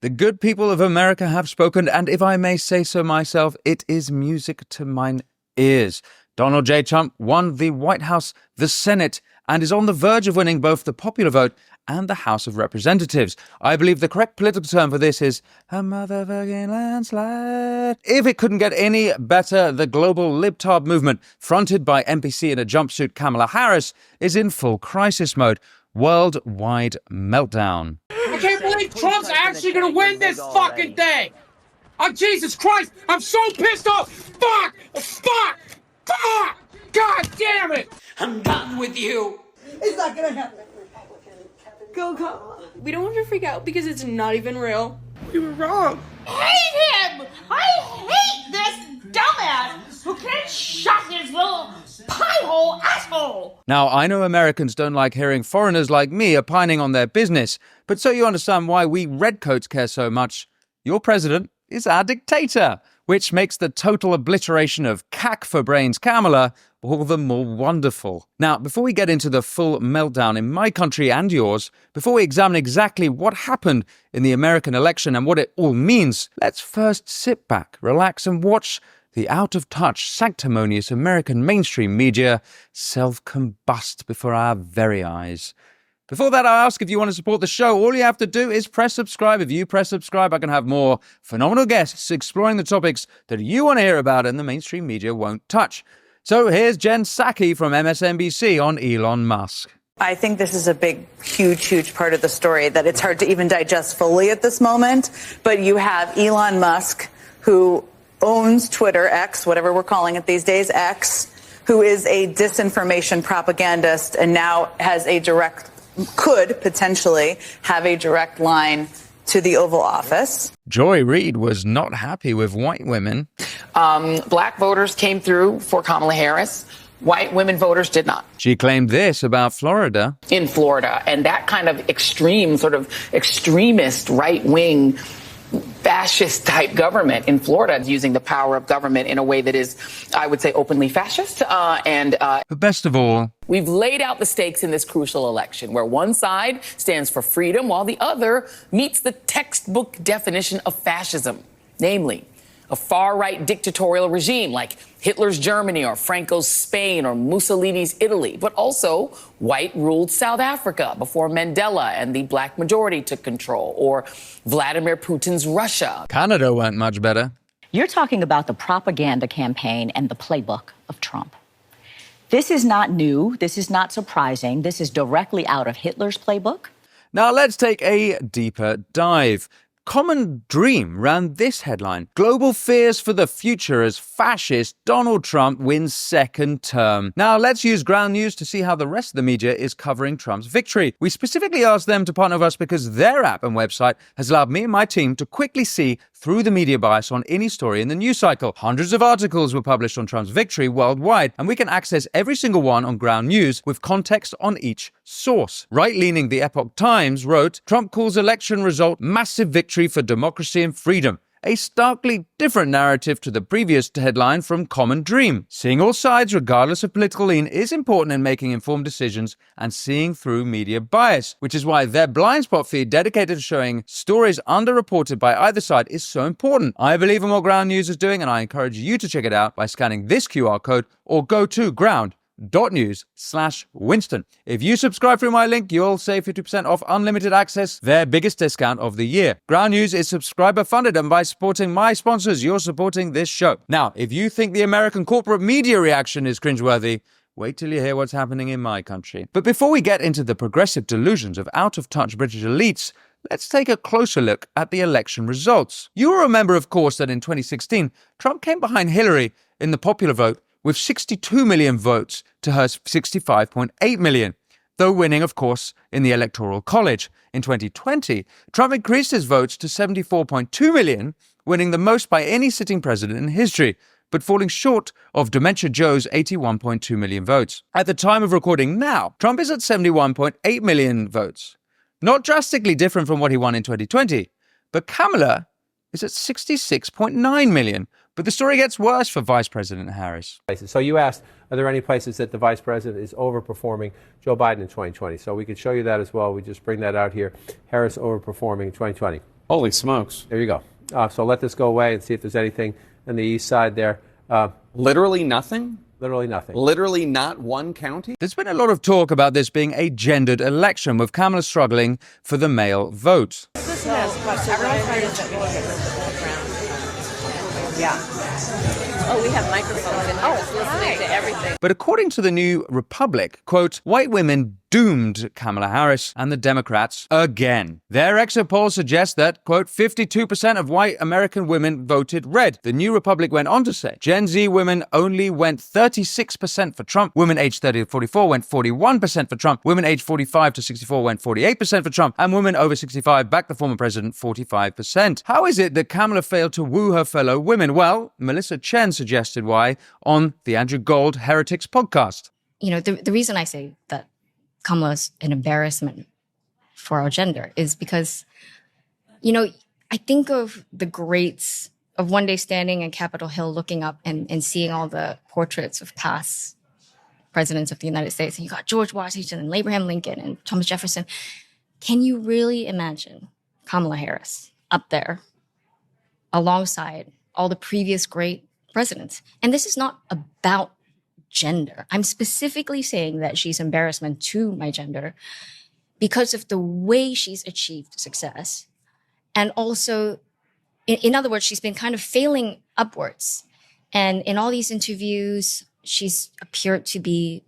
The good people of America have spoken, and if I may say so myself, it is music to mine ears. Donald J. Trump won the White House, the Senate, and is on the verge of winning both the popular vote and the House of Representatives. I believe the correct political term for this is a motherfucking landslide. If it couldn't get any better, the global libtard movement, fronted by NPC in a jumpsuit Kamala Harris, is in full crisis mode. Worldwide meltdown. I can't believe Trump's actually going to win this fucking thing. Oh, Jesus Christ. I'm so pissed off. Fuck. God damn it. I'm done with you. It's not going to happen. Go, Kamala. We don't have to freak out because it's not even real. We were wrong. Hate him. I hate this dumbass who can't shut his little pie-hole asshole. Now, I know Americans don't like hearing foreigners like me opining on their business, but so you understand why we redcoats care so much, your president is our dictator, which makes the total obliteration of cack for brains Kamala all the more wonderful. Now, before we get into the full meltdown in my country and yours, before we examine exactly what happened in the American election and what it all means, let's first sit back, relax, and watch the out-of-touch, sanctimonious American mainstream media self-combust before our very eyes. Before that, I ask if you want to support the show. All you have to do is press subscribe. If you press subscribe, I can have more phenomenal guests exploring the topics that you want to hear about and the mainstream media won't touch. So here's Jen Psaki from MSNBC on Elon Musk. I think this is a big, huge part of the story that it's hard to even digest fully at this moment. But you have Elon Musk, who owns Twitter, X, whatever we're calling it these days, X, who is a disinformation propagandist and now has could potentially have a direct line to the Oval Office. Joy Reid was not happy with white women. Black voters came through for Kamala Harris. White women voters did not. She claimed this about Florida. In Florida, and that kind of extreme, sort of extremist, right-wing, fascist-type government in Florida is using the power of government in a way that is, I would say, openly fascist. But best of all, we've laid out the stakes in this crucial election, where one side stands for freedom while the other meets the textbook definition of fascism, namely a far-right dictatorial regime like Hitler's Germany or Franco's Spain or Mussolini's Italy, but also white-ruled South Africa before Mandela and the black majority took control, or Vladimir Putin's Russia. Canada went much better. You're talking about the propaganda campaign and the playbook of Trump. This is not new. This is not surprising. This is directly out of Hitler's playbook. Now let's take a deeper dive. Common Dream ran this headline: Global fears for the future as fascist Donald Trump wins second term. Now let's use Ground News to see how the rest of the media is covering Trump's victory. We specifically asked them to partner with us because their app and website has allowed me and my team to quickly see through the media bias on any story in the news cycle. Hundreds of articles were published on Trump's victory worldwide, and we can access every single one on Ground News with context on each source. Right-leaning The Epoch Times wrote, Trump calls election result massive victory for democracy and freedom. A starkly different narrative to the previous headline from Common Dream. Seeing all sides, regardless of political lean, is important in making informed decisions and seeing through media bias, which is why their blind spot feed dedicated to showing stories underreported by either side is so important. I believe in what Ground News is doing, and I encourage you to check it out by scanning this QR code or go to ground.news/Winston. If you subscribe through my link, you'll save 50% off unlimited access, their biggest discount of the year. Ground News is subscriber funded, and by supporting my sponsors, you're supporting this show. Now, if you think the American corporate media reaction is cringeworthy, wait till you hear what's happening in my country. But before we get into the progressive delusions of out-of-touch British elites, let's take a closer look at the election results. You'll remember, of course, that in 2016, Trump came behind Hillary in the popular vote with 62 million votes to her 65.8 million, though winning, of course, in the Electoral College. In 2020, Trump increased his votes to 74.2 million, winning the most by any sitting president in history, but falling short of Dementia Joe's 81.2 million votes. At the time of recording now, Trump is at 71.8 million votes. Not drastically different from what he won in 2020, but Kamala is at 66.9 million. But the story gets worse for Vice President Harris. So you asked, are there any places that the Vice President is overperforming Joe Biden in 2020? So we could show you that as well. We just bring that out here. Harris overperforming in 2020. Holy smokes. There you go. So let this go away and see if there's anything on the east side there. Literally nothing? Literally nothing. Literally not one county? There's been a lot of talk about this being a gendered election, with Kamala struggling for the male vote. Oh, we have microphones in here listening to everything. But according to the New Republic, quote, white women doomed Kamala Harris and the Democrats again. Their exit poll suggests that, quote, 52% of white American women voted red. The New Republic went on to say, Gen Z women only went 36% for Trump. Women aged 30 to 44 went 41% for Trump. Women aged 45 to 64 went 48% for Trump. And women over 65 backed the former president 45%. How is it that Kamala failed to woo her fellow women? Well, Melissa Chen suggested why on the Andrew Gold Heretics podcast. You know, the reason I say that Kamala's an embarrassment for our gender is because, you know, I think of the greats of one day standing in Capitol Hill looking up and seeing all the portraits of past presidents of the United States. And you got George Washington and Abraham Lincoln and Thomas Jefferson. Can you really imagine Kamala Harris up there alongside all the previous great presidents? And this is not about gender. I'm specifically saying that she's embarrassment to my gender because of the way she's achieved success. And also, in other words, she's been kind of failing upwards. And in all these interviews, she's appeared to be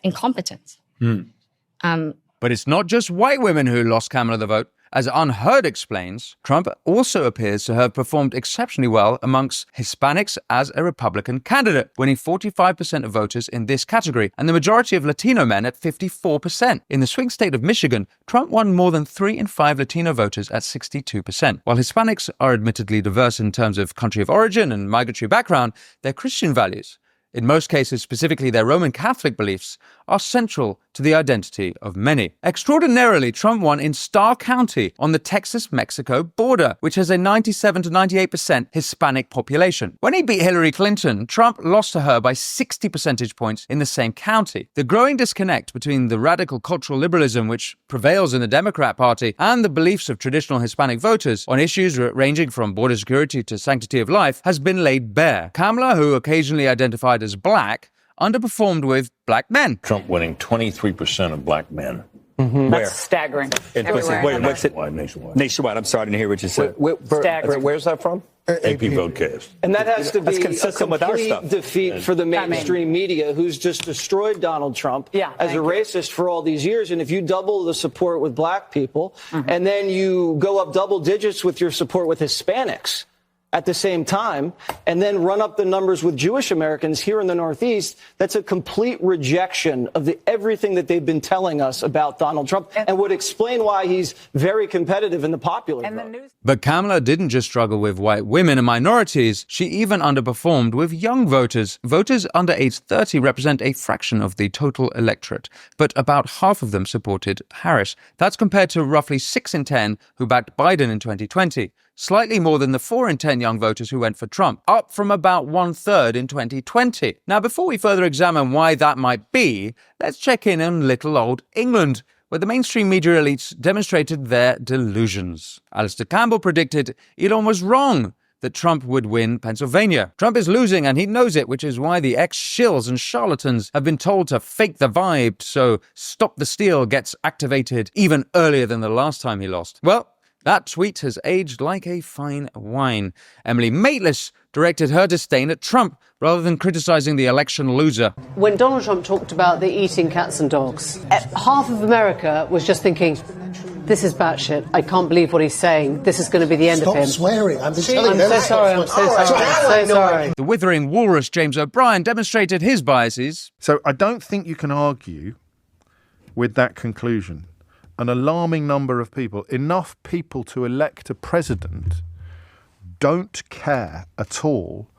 incompetent. But it's not just white women who lost Kamala the vote. As Unheard explains, Trump also appears to have performed exceptionally well amongst Hispanics as a Republican candidate, winning 45% of voters in this category, and the majority of Latino men at 54%. In the swing state of Michigan, Trump won more than 3 in 5 Latino voters at 62%. While Hispanics are admittedly diverse in terms of country of origin and migratory background, their Christian values, in most cases specifically their Roman Catholic beliefs, are central to the identity of many. Extraordinarily, Trump won in Starr County on the Texas-Mexico border, which has a 97 to 98% Hispanic population. When he beat Hillary Clinton, Trump lost to her by 60 percentage points in the same county. The growing disconnect between the radical cultural liberalism which prevails in the Democrat Party and the beliefs of traditional Hispanic voters on issues ranging from border security to sanctity of life has been laid bare. Kamala, who occasionally identified as black, underperformed with black men. Trump winning 23% of black men. Mm-hmm. Where? That's staggering. Wait, what's it? Nationwide. Nationwide. I'm sorry, I didn't hear what you said. Staggering. Where's that from? AP Votecast. And that has to be a complete stuff. defeat for the mainstream media, who's just destroyed Donald Trump as a racist for all these years. And if you double the support with black people, and then you go up double digits with your support with Hispanics at the same time, and then run up the numbers with Jewish Americans here in the Northeast, that's a complete rejection of everything that they've been telling us about Donald Trump and would explain why he's very competitive in the popular vote. But Kamala didn't just struggle with white women and minorities, she even underperformed with young voters. Voters under age 30 represent a fraction of the total electorate, but about half of them supported Harris. That's compared to roughly 6 in 10 who backed Biden in 2020. Slightly more than the 4 in 10 young voters who went for Trump, up from about 1/3 in 2020. Now, before we further examine why that might be, let's check in on little old England, where the mainstream media elites demonstrated their delusions. Alistair Campbell predicted Elon was wrong that Trump would win Pennsylvania. Trump is losing and he knows it, which is why the ex-shills and charlatans have been told to fake the vibe so Stop the Steal gets activated even earlier than the last time he lost. Well, that tweet has aged like a fine wine. Emily Maitlis directed her disdain at Trump rather than criticizing the election loser. When Donald Trump talked about the eating cats and dogs, half of America was just thinking, this is batshit. I can't believe what he's saying. This is going to be the end of him. Stop swearing. I'm so sorry. The withering walrus James O'Brien demonstrated his biases. So I don't think you can argue with that conclusion. An alarming number of people, enough people to elect a president, don't care at all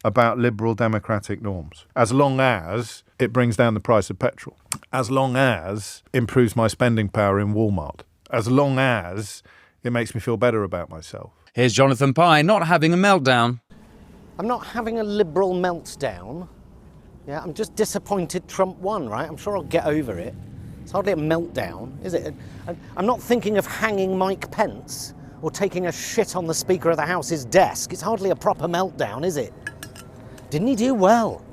about liberal democratic norms, as long as it brings down the price of petrol, as long as it improves my spending power in Walmart, as long as it makes me feel better about myself. Here's Jonathan Pye not having a meltdown. I'm not having a liberal meltdown. Yeah, I'm just disappointed Trump won, right? I'm sure I'll get over it. It's hardly a meltdown, is it? I'm not thinking of hanging Mike Pence or taking a shit on the Speaker of the House's desk. It's hardly a proper meltdown, is it? Didn't he do well?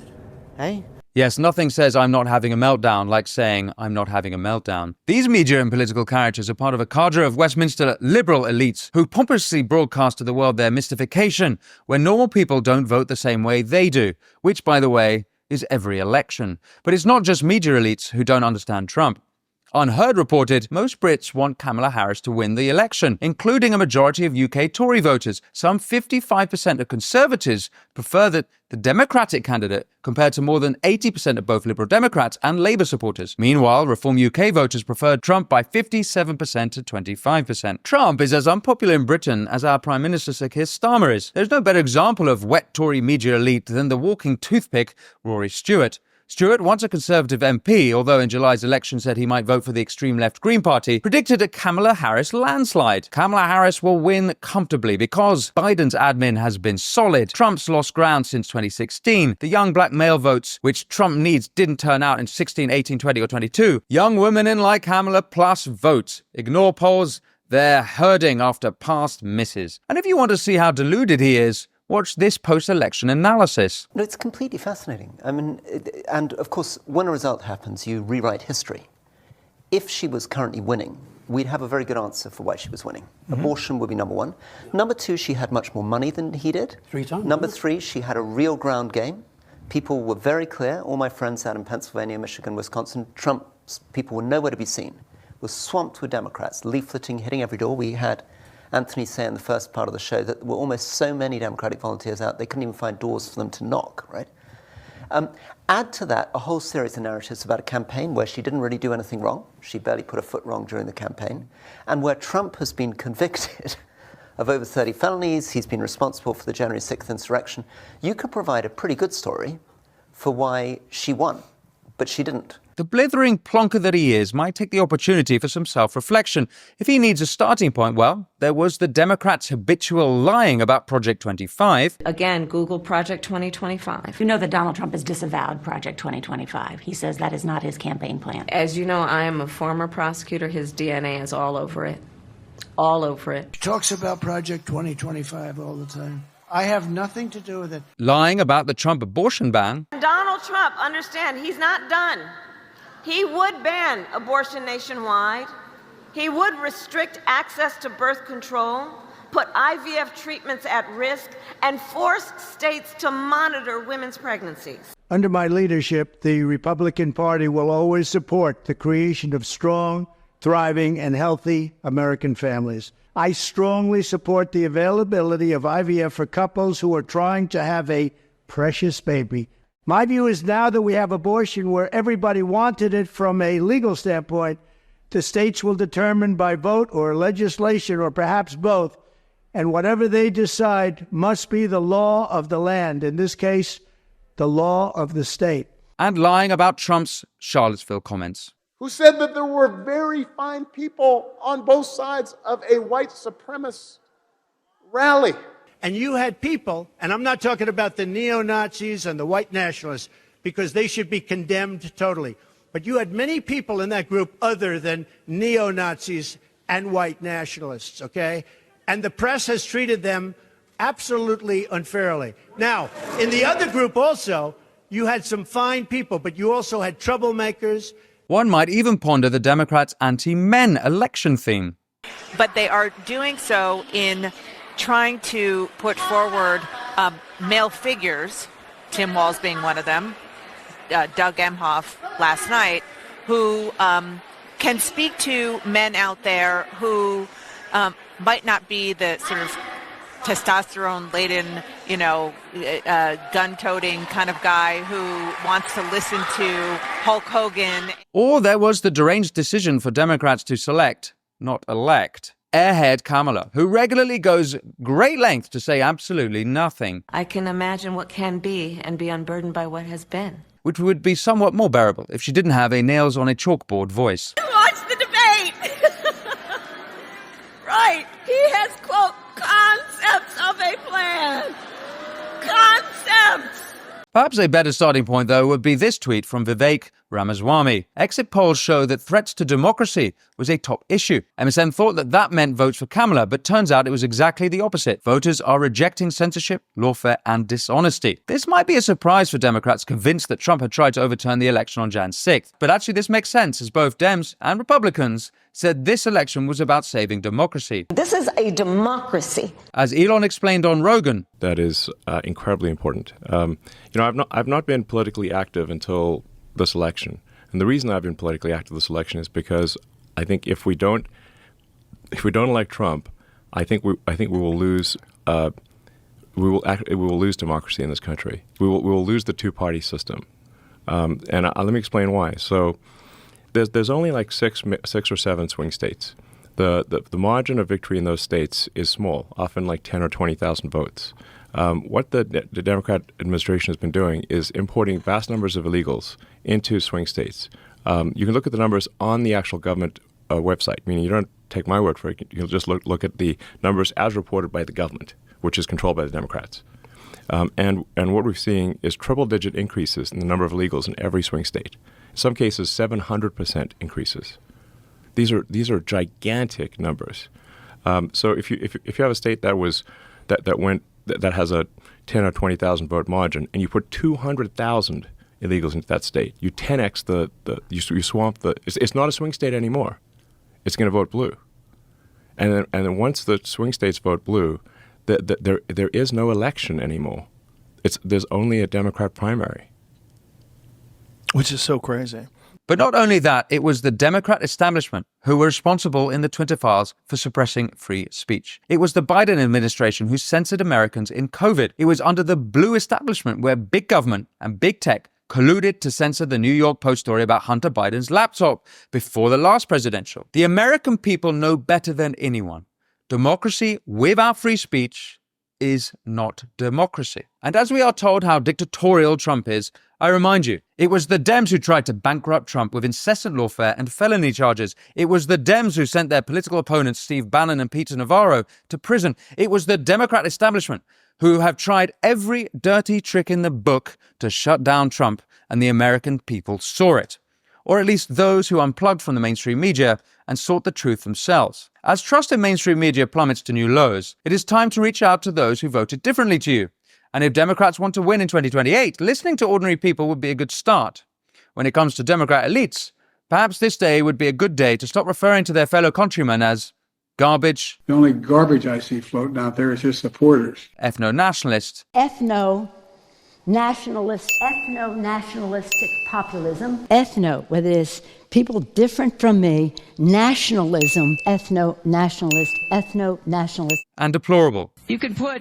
Eh? Yes, nothing says I'm not having a meltdown like saying I'm not having a meltdown. These media and political characters are part of a cadre of Westminster liberal elites who pompously broadcast to the world their mystification when normal people don't vote the same way they do, which, by the way, is every election. But it's not just media elites who don't understand Trump. Unheard reported, most Brits want Kamala Harris to win the election, including a majority of UK Tory voters. Some 55% of Conservatives prefer the Democratic candidate compared to more than 80% of both Liberal Democrats and Labour supporters. Meanwhile, Reform UK voters preferred Trump by 57% to 25%. Trump is as unpopular in Britain as our Prime Minister Sir Keir Starmer is. There's no better example of wet Tory media elite than the walking toothpick, Rory Stewart. Stewart, once a Conservative MP, although in July's election said he might vote for the extreme left Green Party, predicted a Kamala Harris landslide. Kamala Harris will win comfortably because Biden's admin has been solid. Trump's lost ground since 2016. The young black male votes, which Trump needs, didn't turn out in 16, 18, 20 or 22. Young women in like Kamala plus vote. Ignore polls. They're herding after past misses. And if you want to see how deluded he is, watch this post-election analysis. No, it's completely fascinating. I mean, and of course, when a result happens, you rewrite history. If she was currently winning, we'd have a very good answer for why she was winning. Abortion would be number one. Number two, she had much more money than he did. 3 times. Number three, she had a real ground game. People were very clear. All my friends out in Pennsylvania, Michigan, Wisconsin, Trump's people were nowhere to be seen. Was swamped with Democrats, leafleting, hitting every door. We had Anthony say in the first part of the show that there were almost so many Democratic volunteers out, they couldn't even find doors for them to knock, right? Add to that a whole series of narratives about a campaign where she didn't really do anything wrong. She barely put a foot wrong during the campaign. And where Trump has been convicted of over 30 felonies, he's been responsible for the January 6th insurrection. You could provide a pretty good story for why she won, but she didn't. The blithering plonker that he is might take the opportunity for some self-reflection. If he needs a starting point, well, there was the Democrats' habitual lying about Project 25. Again, Google Project 2025. You know that Donald Trump has disavowed Project 2025. He says that is not his campaign plan. As you know, I am a former prosecutor. His DNA is all over it. All over it. He talks about Project 2025 all the time. I have nothing to do with it. Lying about the Trump abortion ban. Donald Trump, understand, he's not done. He would ban abortion nationwide. He would restrict access to birth control, put IVF treatments at risk, and force states to monitor women's pregnancies. Under my leadership, the Republican Party will always support the creation of strong, thriving, and healthy American families. I strongly support the availability of IVF for couples who are trying to have a precious baby. My view is now that we have abortion where everybody wanted it from a legal standpoint, the states will determine by vote or legislation or perhaps both, and whatever they decide must be the law of the land, in this case, the law of the state. And lying about Trump's Charlottesville comments. Who said that there were very fine people on both sides of a white supremacist rally. And you had people, and I'm not talking about the neo-Nazis and the white nationalists, because they should be condemned totally. But you had many people in that group other than neo-Nazis and white nationalists, okay? And the press has treated them absolutely unfairly. Now, in the other group also, you had some fine people, but you also had troublemakers. One might even ponder the Democrats' anti-men election theme. But they are doing so in trying to put forward male figures, Tim Walz being one of them, Doug Emhoff last night, who can speak to men out there who might not be the sort of testosterone-laden, gun-toting kind of guy who wants to listen to Hulk Hogan. Or there was the deranged decision for Democrats to select, not elect, airhead Kamala, who regularly goes great lengths to say absolutely nothing. I can imagine what can be and be unburdened by what has been. Which would be somewhat more bearable if she didn't have a nails-on-a-chalkboard voice. Watch the debate! Right. He has, quote, concepts of a plan. Concepts! Perhaps a better starting point, though, would be this tweet from Vivek Ramaswamy. Exit polls show that threats to democracy was a top issue. MSN thought that that meant votes for Kamala, but turns out it was exactly the opposite. Voters are rejecting censorship, lawfare, and dishonesty. This might be a surprise for Democrats convinced that Trump had tried to overturn the election on Jan 6th. But actually this makes sense, as both Dems and Republicans said this election was about saving democracy. This is a democracy. As Elon explained on Rogan, that is incredibly important. I've not been politically active until this election, and the reason I've been politically active this election is because I think if we don't elect Trump, I think we will lose. We will lose democracy in this country. We will lose the two-party system, and let me explain why. So. There's only like six or seven swing states. The margin of victory in those states is small, often like 10 or 20,000 votes. What the Democrat administration has been doing is importing vast numbers of illegals into swing states. You can look at the numbers on the actual government website, meaning you don't take my word for it. You'll just look at the numbers as reported by the government, which is controlled by the Democrats. And what we're seeing is triple-digit increases in the number of illegals in every swing state. In some cases, 700% increases. These are gigantic numbers. So if you have a state that has a 10 or 20,000 vote margin, and you put 200,000 illegals into that state, you 10x you swamp the. It's not a swing state anymore. It's going to vote blue, and then once the swing states vote blue, there is no election anymore. There's only a Democrat primary. Which is so crazy. But not only that, it was the Democrat establishment who were responsible in the Twitter files for suppressing free speech. It was the Biden administration who censored Americans in COVID. It was under the blue establishment where big government and big tech colluded to censor the New York Post story about Hunter Biden's laptop before the last presidential. The American people know better than anyone. Democracy without free speech is not democracy. And as we are told how dictatorial Trump is, I remind you, it was the Dems who tried to bankrupt Trump with incessant lawfare and felony charges. It was the Dems who sent their political opponents, Steve Bannon and Peter Navarro, to prison. It was the Democrat establishment who have tried every dirty trick in the book to shut down Trump, and the American people saw it. Or at least those who unplugged from the mainstream media and sought the truth themselves. As trust in mainstream media plummets to new lows, it is time to reach out to those who voted differently to you. And if Democrats want to win in 2028, listening to ordinary people would be a good start. When it comes to Democrat elites, perhaps this day would be a good day to stop referring to their fellow countrymen as garbage. The only garbage I see floating out there is his supporters. Ethno-nationalists. Ethno-nationalistic populism. Ethno, whether it's people different from me, nationalism, ethno-nationalist. And deplorable. You could put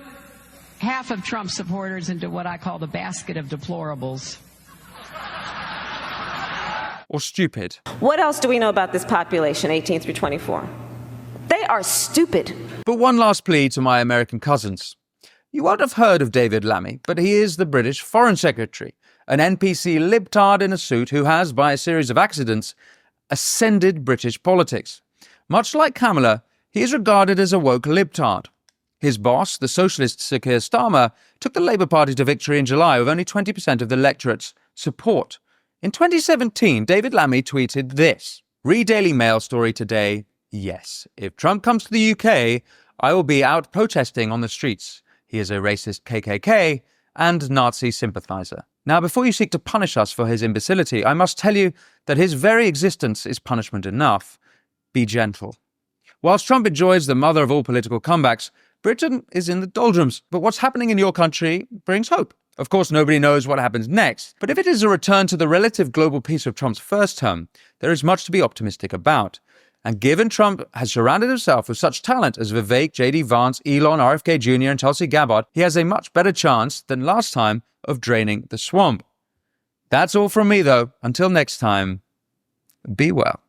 half of Trump supporters into what I call the basket of deplorables. Or stupid. What else do we know about this population, 18 through 24? They are stupid. But one last plea to my American cousins. You won't have heard of David Lammy, but he is the British Foreign Secretary, an NPC libtard in a suit who has, by a series of accidents, ascended British politics. Much like Kamala, he is regarded as a woke libtard. His boss, the socialist Sir Keir Starmer, took the Labour Party to victory in July with only 20% of the electorate's support. In 2017, David Lammy tweeted this. Read Daily Mail story today. Yes, if Trump comes to the UK, I will be out protesting on the streets. He is a racist KKK and Nazi-sympathiser. Now, before you seek to punish us for his imbecility, I must tell you that his very existence is punishment enough. Be gentle. Whilst Trump enjoys the mother of all political comebacks, Britain is in the doldrums. But what's happening in your country brings hope. Of course, nobody knows what happens next. But if it is a return to the relative global peace of Trump's first term, there is much to be optimistic about. And given Trump has surrounded himself with such talent as Vivek, J.D. Vance, Elon, RFK Jr. and Tulsi Gabbard, he has a much better chance than last time of draining the swamp. That's all from me, though. Until next time, be well.